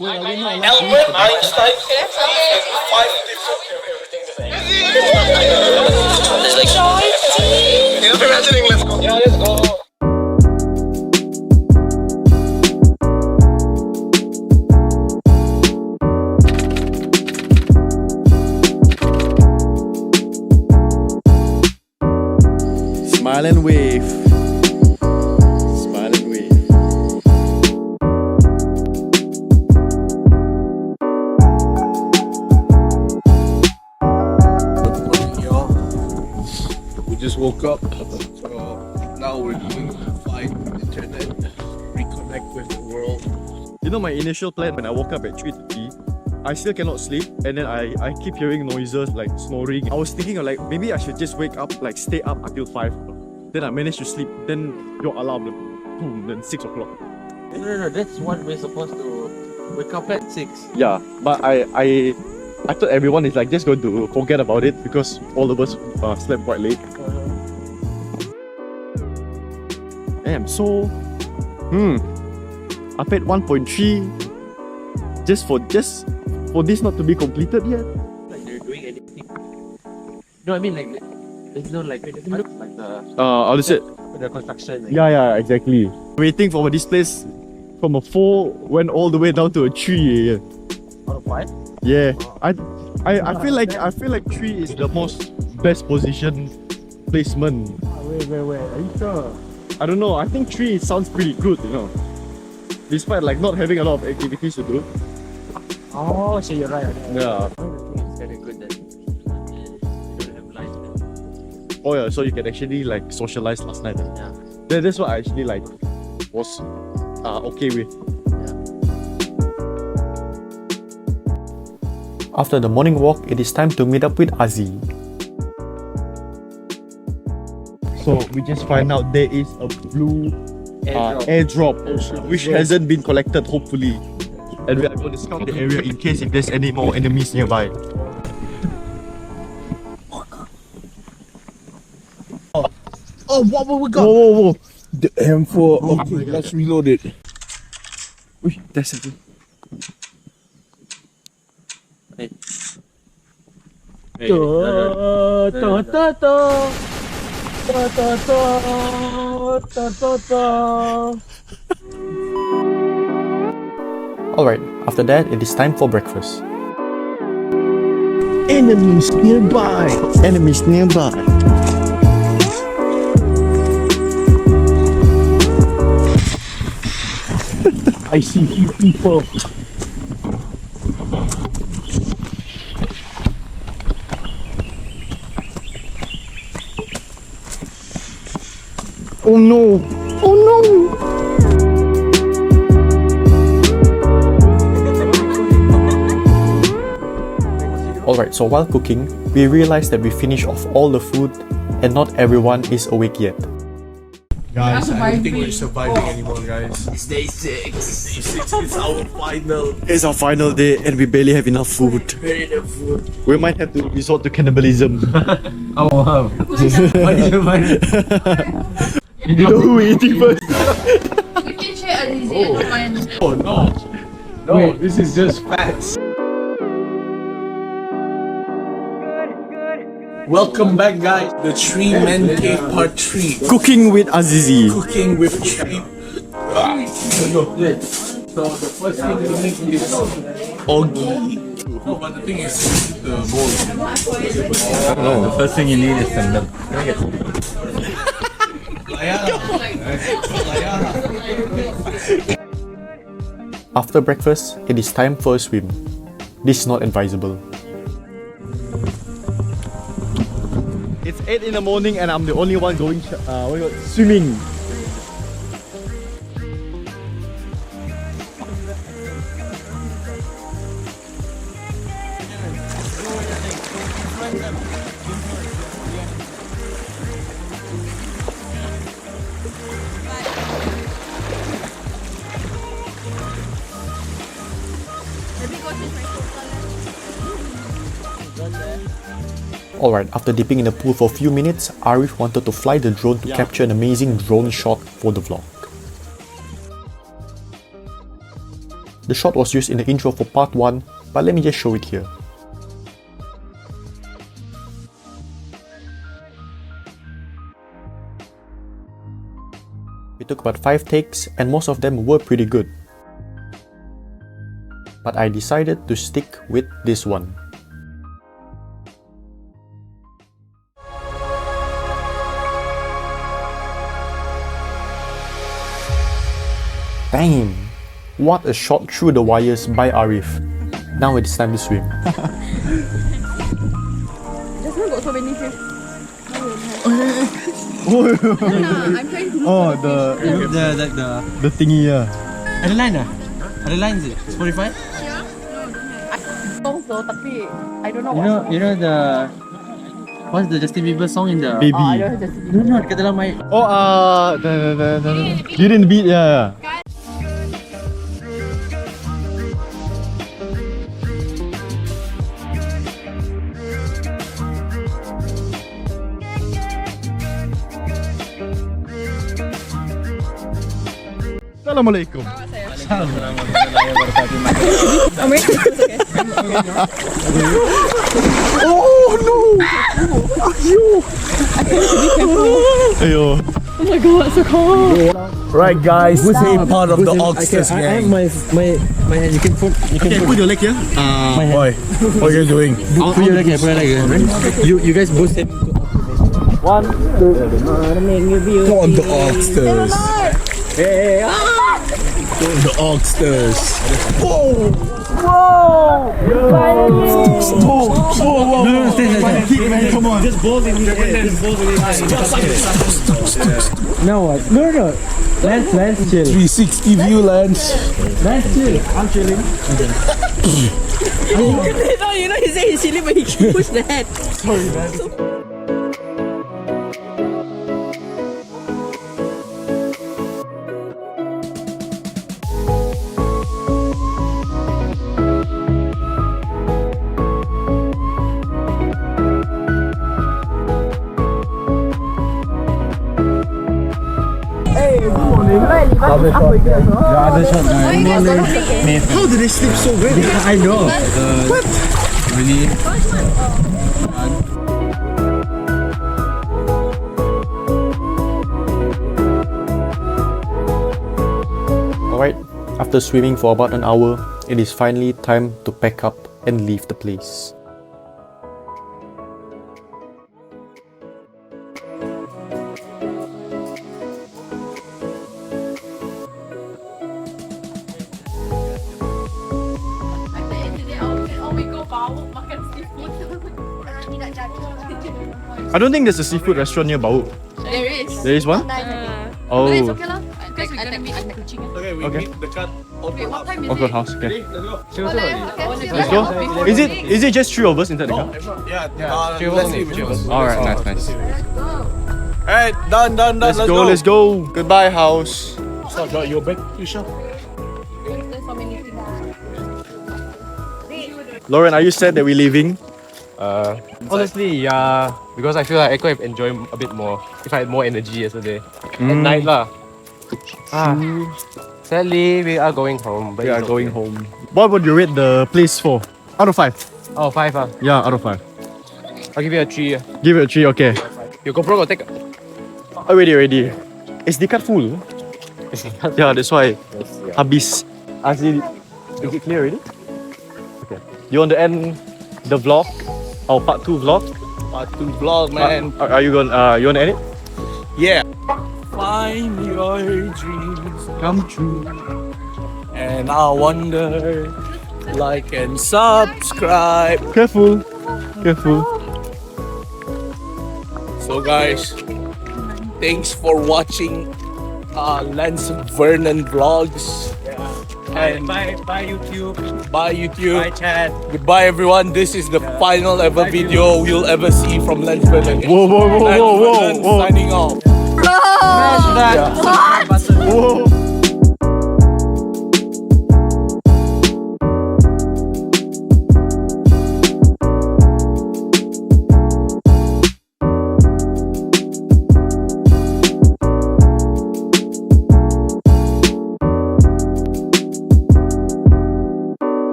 Wait, are we not allowed to Albert eat? Einstein and 5 different everything the same. There's like imagining, let's go. Yeah, let's go. Smile and wave. Smile and wave. We just woke up, so now we're going to find internet, reconnect with the world. You know my initial plan when I woke up at 3:30, I still cannot sleep and then I keep hearing noises like snoring. I was thinking of like maybe I should just wake up, like stay up until 5. Then I managed to sleep, then your alarm, boom, then 6 o'clock. No, that's what we're supposed to wake up at 6. Yeah, but I thought everyone is like just going to forget about it because all of us slept quite late. Damn, so I paid 1.3 just for this not to be completed yet. Like they're doing anything. No, I mean like there's no like it looks like the How does it? the construction. Like, Yeah, exactly. Waiting for this place from a 4 went all the way down to a 3. out of 5. Yeah, I feel like 3 is the most best position placement. Wait. Are you sure? I don't know. I think 3 sounds pretty good, you know. Despite like not having a lot of activities to do. Oh, so you're right. Yeah. It's kind of good that you don't have light. Oh yeah, so you can actually like socialize last night. Yeah. That's what I actually like was okay with. After the morning walk, it is time to meet up with Azzy. So we just find out there is a blue airdrop which hasn't been collected hopefully. And we are going to scout the area in case if there's any more enemies nearby. Oh, what we got? Whoa. The M4. Okay, let's reload it. Uy, that's it. Alright, after that, it is time for breakfast. Enemies nearby. Enemies nearby. I see few people. Oh no! Oh no! Alright, so while cooking, we realized that we finished off all the food and not everyone is awake yet. Guys, I don't think we're surviving anymore, guys. It's day 6. It's our final. It's our final day and we barely have enough food. Very enough food. We might have to resort to cannibalism. Oh wow. Why did you find it? You know who we're eating first? You can share Azizi, I don't mind. Oh no. No, this is just fats. Welcome back, guys. The Tree Men Cave Part 3. Cooking with Azizi. Cooking with tree. So the first thing we need is Oggy. No, but the thing is the bowl. No, the first thing you need is some milk. After breakfast, it is time for a swim. This is not advisable. It's 8 in the morning and I'm the only one going swimming. Alright, after dipping in the pool for a few minutes, Arif wanted to fly the drone to capture an amazing drone shot for the vlog. The shot was used in the intro for part 1, but let me just show it here. We took about 5 takes and most of them were pretty good. But I decided to stick with this one. Damn! What a shot through the wires by Arif. Now it's time to swim. Just now got so many fish. I'm trying to look Oh, for the fish. the thingy, yeah. Ada line ah? Ada line is it? Spotify? Songs though, tapi I don't know what song. You know the what's the Justin Bieber song in the Baby. I don't know just No, dekat dalam mic. Oh, you didn't beat, yeah. Assalamualaikum. Oh no! Ayo. Oh my god, so cold. Right, guys, this is part of the Oxters gang. my hand. You can put Put your leg here. Boy, what are you doing? put your leg here, put your leg here. You guys both say Come on, the Oxters. The Oxters. Come on. just balls in the air. Just balls in the air. Now what? No. Lance, chill. 360 view, Lance. Lance, chill. I'm chilling. You know, he said he's chilling, but he pushed the head. Sorry, man. How did they sleep so well? I know. What? Really? Alright, after swimming for about an hour, it is finally time to pack up and leave the place. I don't think there's a seafood restaurant near Bau. There is. There is one? Oh. But it's Oh. okay lah. Because we're gonna meet at Kuching. Okay, we Okay. meet the cut. Wait, what time is Open it? house. Okay. Let's Let's go. Is it just 3 of us inside the car? Yeah, let's leave it. Alright, nice. Alright, done. Let's go. Goodbye, house. So, you're back to shop. There's so many things. Lauren, are you sad that we're leaving? Honestly, yeah, because I feel like I could have enjoyed a bit more if I had more energy yesterday. At night lah. Sadly, we are going home. But We are it's going okay. home. What would you rate the place for? Out of 5? Oh, 5 ah. Yeah, out of 5. I'll give you a 3. Give it a 3, okay. Your GoPro will take. Already. Is the card full? Yeah, that's why. Habis. Is it clear already? Okay. You want to end the vlog? Our part 2 vlog? Part 2 vlog, man. Are you going you want to end it? Yeah. Find your dreams come true. And I wonder, like and subscribe. Careful. So guys, thanks for watching Lance Vernon vlogs. And Bye YouTube. bye YouTube. Bye chat. Goodbye everyone. This is the final ever video you'll ever see from Lance Vernon. Whoa. Lance Vernon signing off. Smash that. Whoa.